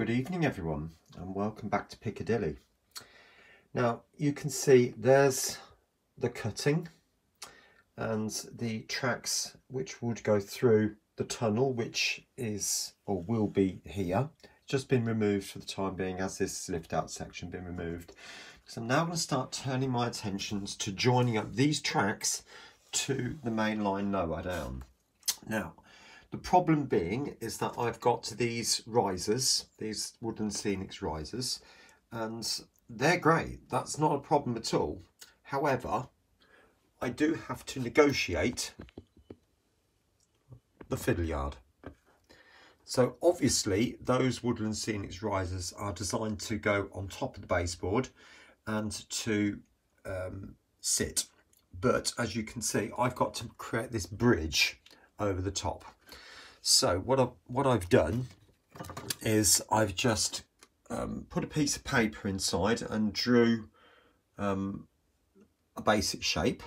Good evening everyone and welcome back to Piccadilly. Now you can see there's the cutting and the tracks which would go through the tunnel, which is or will be here. It's just been removed for the time being as this lift out section been removed. So I'm now going to start turning my attentions to joining up these tracks to the main line lower down. Now the problem being is that I've got these risers, these wooden scenics risers, and they're great. That's not a problem at all. However, I do have to negotiate the fiddle yard. So obviously those woodland scenics risers are designed to go on top of the baseboard and to sit. But as you can see, I've got to create this bridge over the top. So what I've done is I've just put a piece of paper inside and drew a basic shape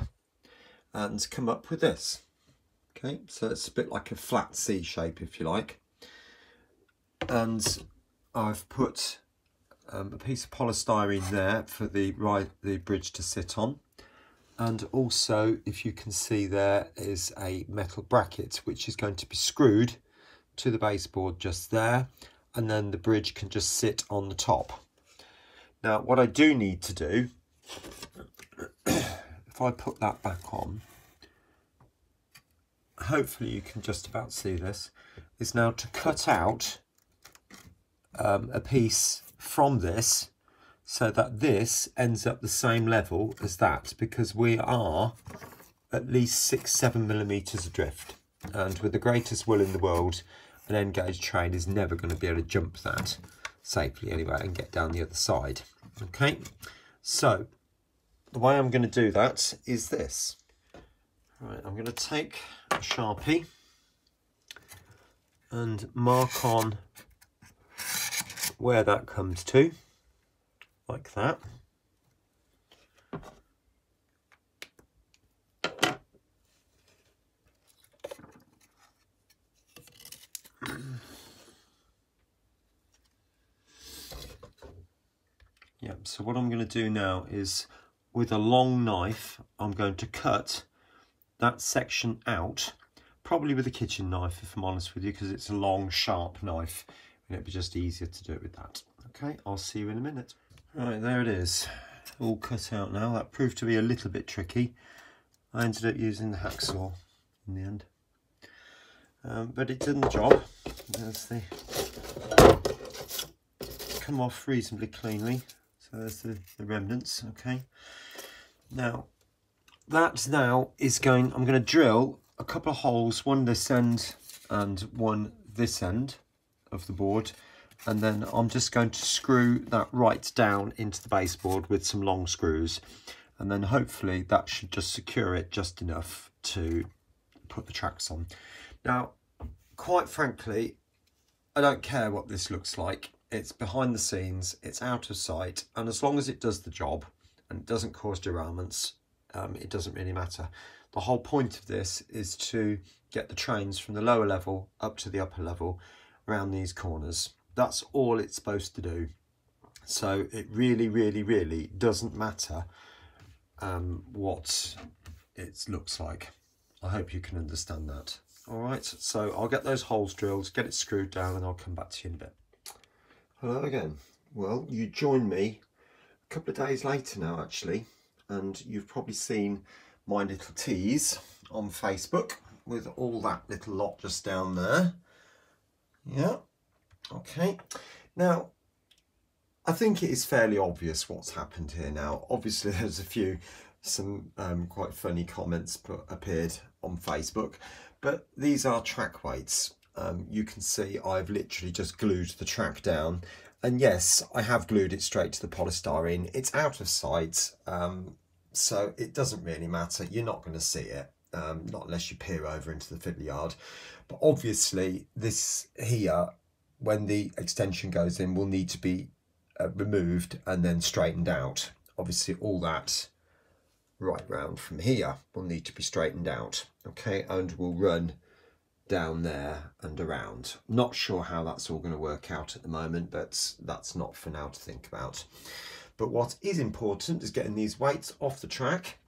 and come up with this. Okay, so it's a bit like a flat C shape if you like. And I've put a piece of polystyrene there for the bridge to sit on. And also, if you can see, there is a metal bracket which is going to be screwed to the baseboard just there, and then the bridge can just sit on the top. Now what I do need to do, if I put that back on, hopefully you can just about see this, is now to cut out a piece from this, so that this ends up the same level as that, because we are at least 6-7 millimeters adrift, and with the greatest will in the world, an N-gauge train is never going to be able to jump that safely anyway and get down the other side. Okay, so the way I'm going to do that is this. Right, I'm going to take a Sharpie and mark on where that comes to, like that. Yep, so what I'm going to do now is with a long knife I'm going to cut that section out, probably with a kitchen knife if I'm honest with you, because it's a long sharp knife and it'd be just easier to do it with that. Okay, I'll see you in a minute. Right, there it is, all cut out now. That proved to be a little bit tricky. I ended up using the hacksaw in the end, but it did the job. There's the come off reasonably cleanly, so there's the remnants. Okay, now that now is going, I'm going to drill a couple of holes, one this end and one this end of the board, and then I'm just going to screw that right down into the baseboard with some long screws, and then hopefully that should just secure it just enough to put the tracks on. Now quite frankly, I don't care what this looks like. It's behind the scenes, it's out of sight, and as long as it does the job and it doesn't cause derailments, it doesn't really matter. The whole point of this is to get the trains from the lower level up to the upper level around these corners. That's all it's supposed to do. So it really doesn't matter what it looks like. I hope you can understand that. All right, so I'll get those holes drilled, get it screwed down, and I'll come back to you in a bit. Hello again. Well, you joined me a couple of days later now actually, and you've probably seen my little tease on Facebook with all that little lot just down there. Yeah, okay. Now, I think it is fairly obvious what's happened here now. Obviously, there's some quite funny comments appeared on Facebook, but these are track weights. You can see I've literally just glued the track down, and yes, I have glued it straight to the polystyrene. It's out of sight, so it doesn't really matter. You're not going to see it, not unless you peer over into the fiddle yard. But obviously this here, when the extension goes in, will need to be removed and then straightened out. Obviously all that right round from here will need to be straightened out. Okay, and we'll run down there and around. Not sure how that's all going to work out at the moment, but that's not for now to think about. But what is important is getting these weights off the track,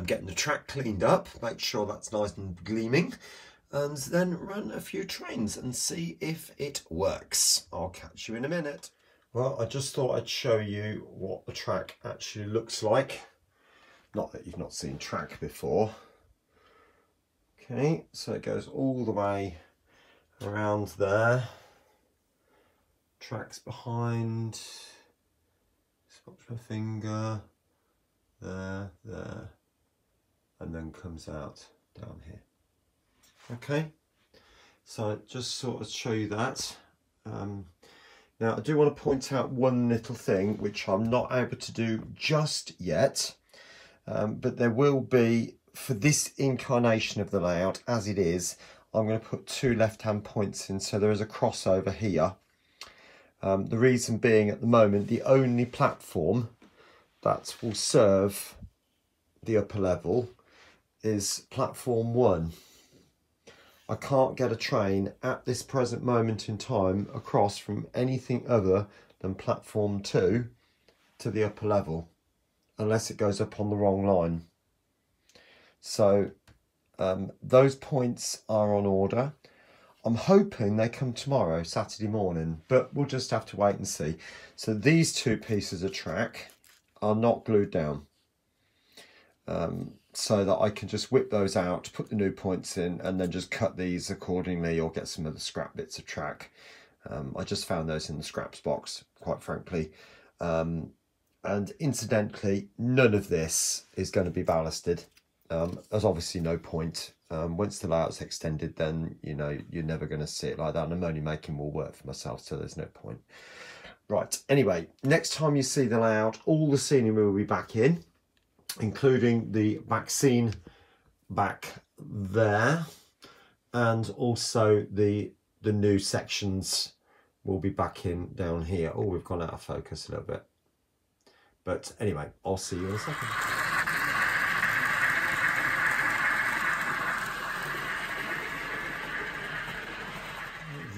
getting the track cleaned up, make sure that's nice and gleaming, and then run a few trains and see if it works. I'll catch you in a minute. Well, I just thought I'd show you what the track actually looks like. Not that you've not seen track before. Okay, so it goes all the way around there. Track's behind. Swap my finger. There, and then comes out down here. Okay, so just sort of show you that. Now I do want to point out one little thing which I'm not able to do just yet, but there will be, for this incarnation of the layout as it is, I'm going to put two left-hand points in, so there is a crossover here. The reason being, at the moment, the only platform that will serve the upper level is platform 1. I can't get a train at this present moment in time across from anything other than platform 2 to the upper level, unless it goes up on the wrong line. So those points are on order. I'm hoping they come tomorrow, Saturday morning, but we'll just have to wait and see. So these two pieces of track are not glued down, so that I can just whip those out, put the new points in, and then just cut these accordingly, or get some of the scrap bits of track. I just found those in the scraps box, quite frankly. And incidentally, none of this is going to be ballasted. There's obviously no point. Once the layout's extended, then you know you're never going to see it like that, and I'm only making more work for myself, so there's no point. Right, anyway, next time you see the layout, all the scenery will be back in, including the back scene back there, and also the new sections will be back in down here. Oh, we've gone out of focus a little bit, but anyway, I'll see you in a second.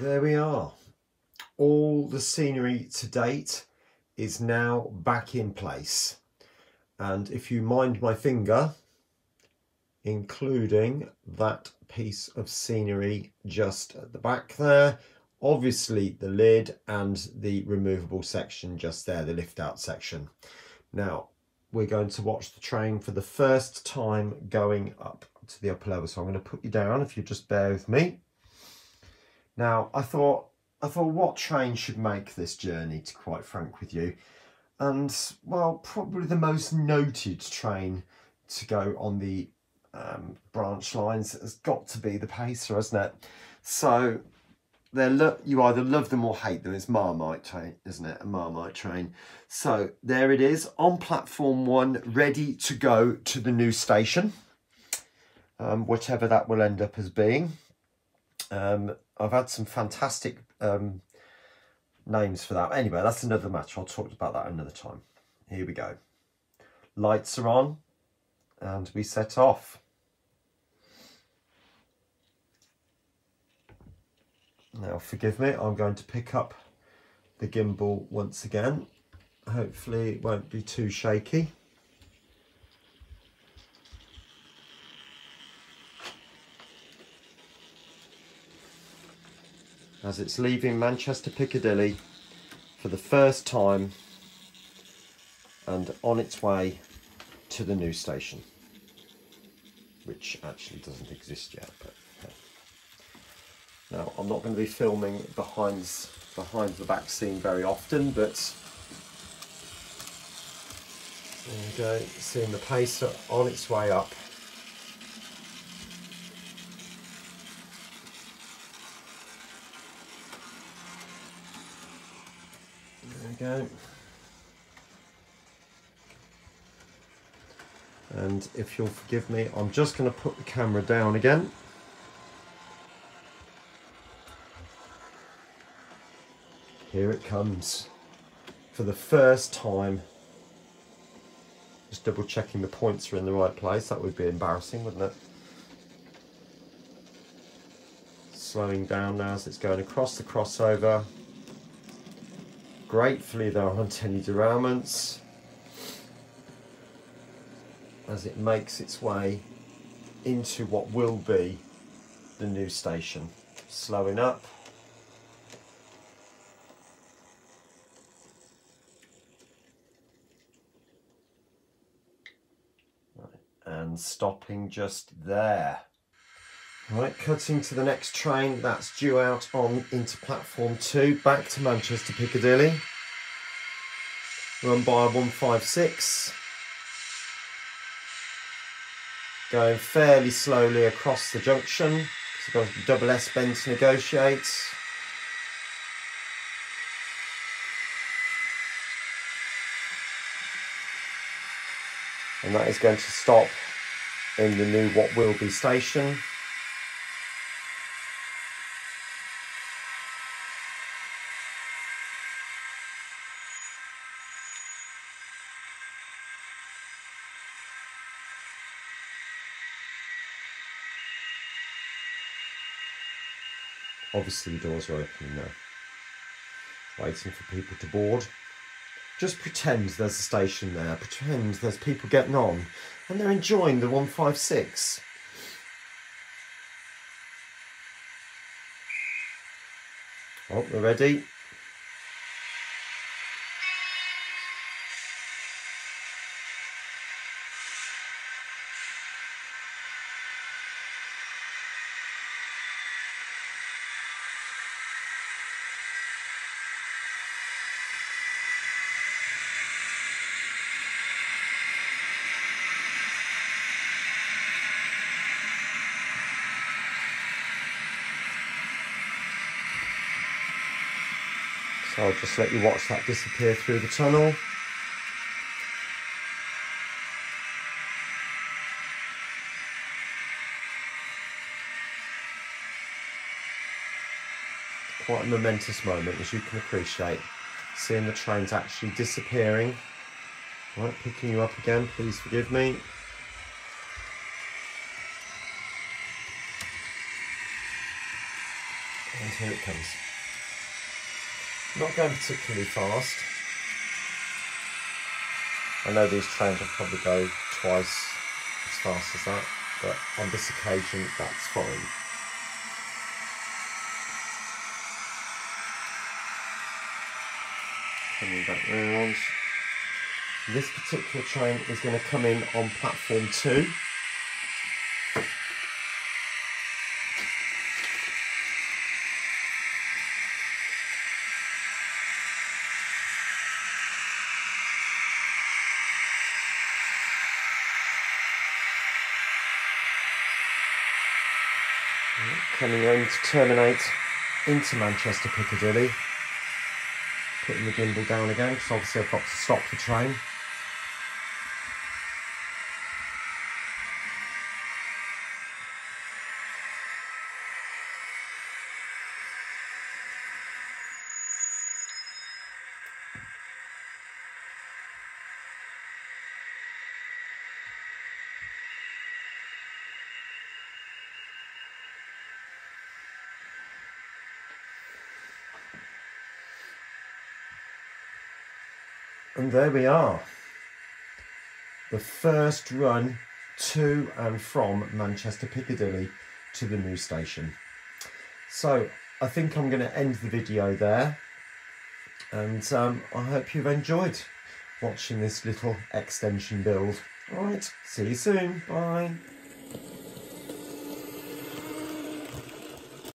There we are. All the scenery to date is now back in place. And if you mind my finger, including that piece of scenery just at the back there, obviously the lid and the removable section just there, the lift out section. Now we're going to watch the train for the first time going up to the upper level. So I'm going to put you down, if you just bear with me. Now I thought what train should make this journey, to be quite frank with you. And well, probably the most noted train to go on the branch lines has got to be the Pacer, hasn't it? So you either love them or hate them. It's Marmite train, isn't it? A Marmite train. So there it is on platform 1, ready to go to the new station, whichever that will end up as being. I've had some fantastic names for that. Anyway, that's another matter. I'll talk about that another time. Here we go. Lights are on and we set off. Now forgive me, I'm going to pick up the gimbal once again. Hopefully it won't be too shaky. As it's leaving Manchester Piccadilly for the first time and on its way to the new station, which actually doesn't exist yet. But now I'm not going to be filming behind the back scene very often, but there you go, seeing the Pacer on its way up. There we go. And if you'll forgive me, I'm just going to put the camera down again. Here it comes for the first time. Just double checking the points are in the right place. That would be embarrassing, wouldn't it? slowing down now as it's going across the crossover. Gratefully there aren't any derailments as it makes its way into what will be the new station. Slowing up. And stopping just there. Right, cutting to the next train that's due out on into platform 2, back to Manchester Piccadilly, run by 156, going fairly slowly across the junction. It's got a double S bend to negotiate. And that is going to stop in the new what will be station. Obviously the doors are opening now. Waiting for people to board. Just pretend there's a station there, pretend there's people getting on and they're enjoying the 156. Oh, they're ready. So I'll just let you watch that disappear through the tunnel. Quite a momentous moment, as you can appreciate, seeing the trains actually disappearing. Right, picking you up again, please forgive me. And here it comes. Not going particularly fast. I know these trains will probably go twice as fast as that, but on this occasion that's fine. Coming back round. This particular train is going to come in on platform 2. Coming in to terminate into Manchester Piccadilly. Putting the gimbal down again because obviously I've got to stop the train. And there we are, the first run to and from Manchester Piccadilly to the new station. So I think I'm going to end the video there, and I hope you've enjoyed watching this little extension build. Alright, see you soon, bye.